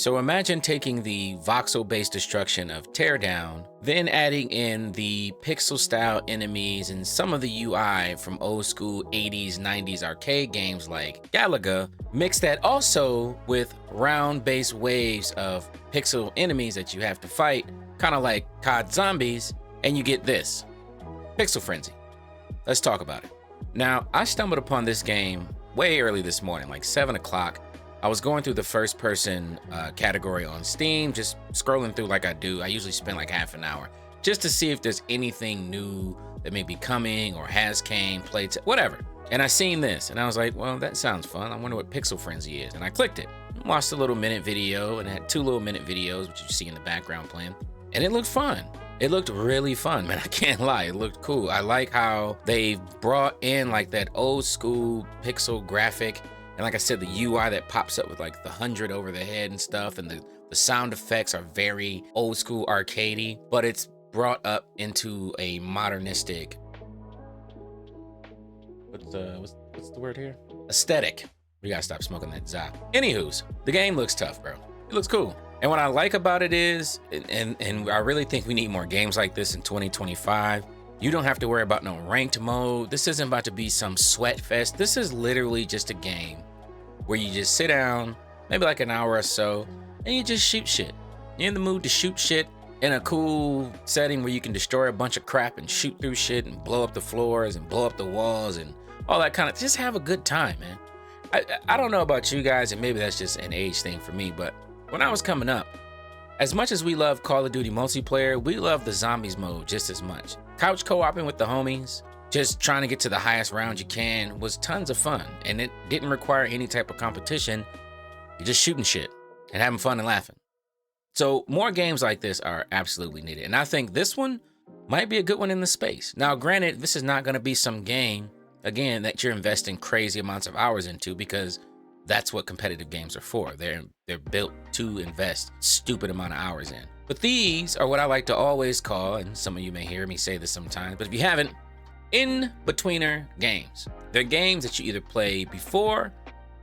So imagine taking the voxel-based destruction of Teardown, then adding in the pixel-style enemies and some of the UI from old school 80s, 90s arcade games like Galaga, mix that also with round-based waves of pixel enemies that you have to fight, kind of like COD Zombies, and you get this, Pixel Frenzy. Let's talk about it. Now, I stumbled upon this game way early this morning, like 7 o'clock. I was going through the first person category on Steam, just scrolling through like I do. I usually spend like half an hour just to see if there's anything new that may be coming or has came, played, whatever. And I seen this and I was like, well, that sounds fun. I wonder what Pixel Frenzy is. And I clicked it, watched a little minute video, and it had 2 little minute videos, which you see in the background playing. And it looked fun. It looked really fun, man. I can't lie. It looked cool. I like how they brought in like that old school pixel graphic. And like I said, the UI that pops up with like the 100 over the head and stuff, and the sound effects are very old school arcadey, but it's brought up into a modernistic, what's the word here? Aesthetic. We gotta stop smoking that za. Anywho's, the game looks tough, bro. It looks cool. And what I like about it is, and I really think we need more games like this in 2025. You don't have to worry about no ranked mode. This isn't about to be some sweat fest. This is literally just a game where you just sit down, maybe like an hour or so, and you just shoot shit. You're in the mood to shoot shit in a cool setting where you can destroy a bunch of crap and shoot through shit and blow up the floors and blow up the walls and all that kind of, just have a good time, man. I don't know about you guys, and maybe that's just an age thing for me, but when I was coming up, as much as we love Call of Duty multiplayer, we love the zombies mode just as much. Couch co-oping with the homies, just trying to get to the highest round you can, was tons of fun, and it didn't require any type of competition. You're just shooting shit and having fun and laughing. So more games like this are absolutely needed, and I think this one might be a good one in the space. Now, granted, this is not going to be some game, again, that you're investing crazy amounts of hours into, because that's what competitive games are for. They're built to invest stupid amount of hours in. But these are what I like to always call, and some of you may hear me say this sometimes, but if you haven't, in-betweener games. They're games that you either play before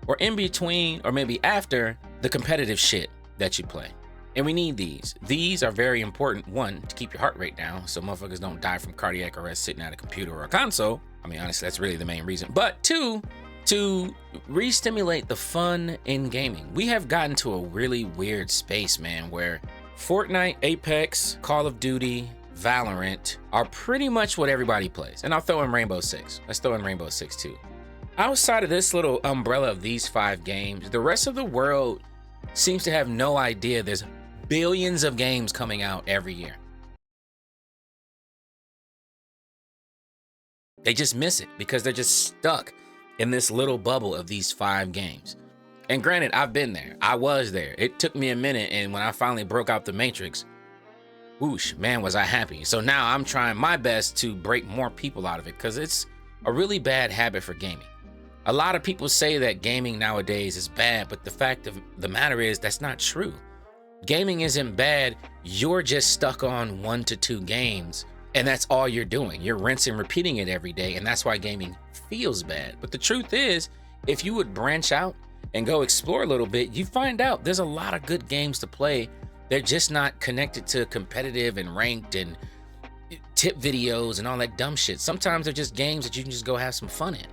or in between or maybe after the competitive shit that you play. And we need these. These are very important. 1, to keep your heart rate down so motherfuckers don't die from cardiac arrest sitting at a computer or a console. I mean, honestly, that's really the main reason. But 2, to re-stimulate the fun in gaming. We have gotten to a really weird space, man, where Fortnite, Apex, Call of Duty, Valorant are pretty much what everybody plays. And I'll throw in Rainbow Six. Let's throw in Rainbow Six too. Outside of this little umbrella of these 5 games, the rest of the world seems to have no idea there's billions of games coming out every year. They just miss it because they're just stuck in this little bubble of these 5 games. And granted, I've been there. I was there. It took me a minute, and when I finally broke out the Matrix, whoosh, man, was I happy. So now I'm trying my best to break more people out of it, because it's a really bad habit for gaming. A lot of people say that gaming nowadays is bad, but the fact of the matter is that's not true. Gaming isn't bad. You're just stuck on 1 to 2 games, and that's all you're doing. You're rinsing and repeating it every day, and that's why gaming feels bad. But the truth is, if you would branch out and go explore a little bit, you find out there's a lot of good games to play. They're just not connected to competitive and ranked and tip videos and all that dumb shit. Sometimes they're just games that you can just go have some fun in.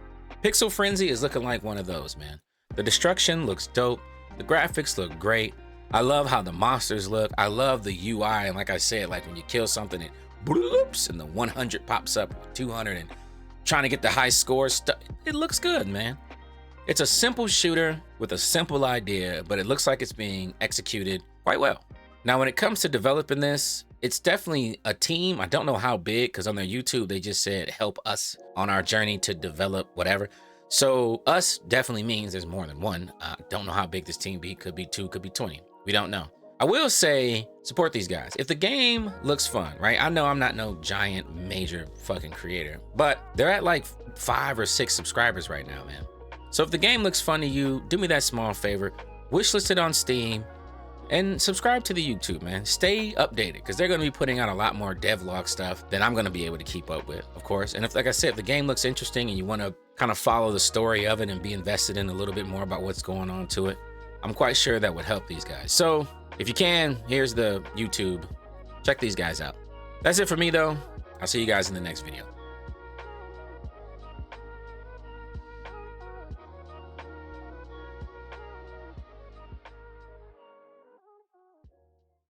Pixel Frenzy is looking like one of those, man. The destruction looks dope. The graphics look great. I love how the monsters look. I love the UI. And like I said, like when you kill something, it bloops and the 100 pops up, 200, and trying to get the high scores. It looks good, man. It's a simple shooter with a simple idea, but it looks like it's being executed quite well. Now, when it comes to developing this, it's definitely a team. I don't know how big, because on their YouTube, they just said, help us on our journey to develop whatever. So us definitely means there's more than one. Don't know how big this team be. Could be 2, could be 20. We don't know. I will say, support these guys. If the game looks fun, right? I know I'm not no giant major fucking creator, but they're at like 5 or 6 subscribers right now, man. So if the game looks fun to you, do me that small favor, wishlist it on Steam, and subscribe to the YouTube, man. Stay updated, because they're going to be putting out a lot more devlog stuff than I'm going to be able to keep up with, of course. And if, like I said, if the game looks interesting and you want to kind of follow the story of it and be invested in a little bit more about what's going on to it, I'm quite sure that would help these guys. So if you can, here's the YouTube. Check these guys out. That's it for me though. I'll see you guys in the next video.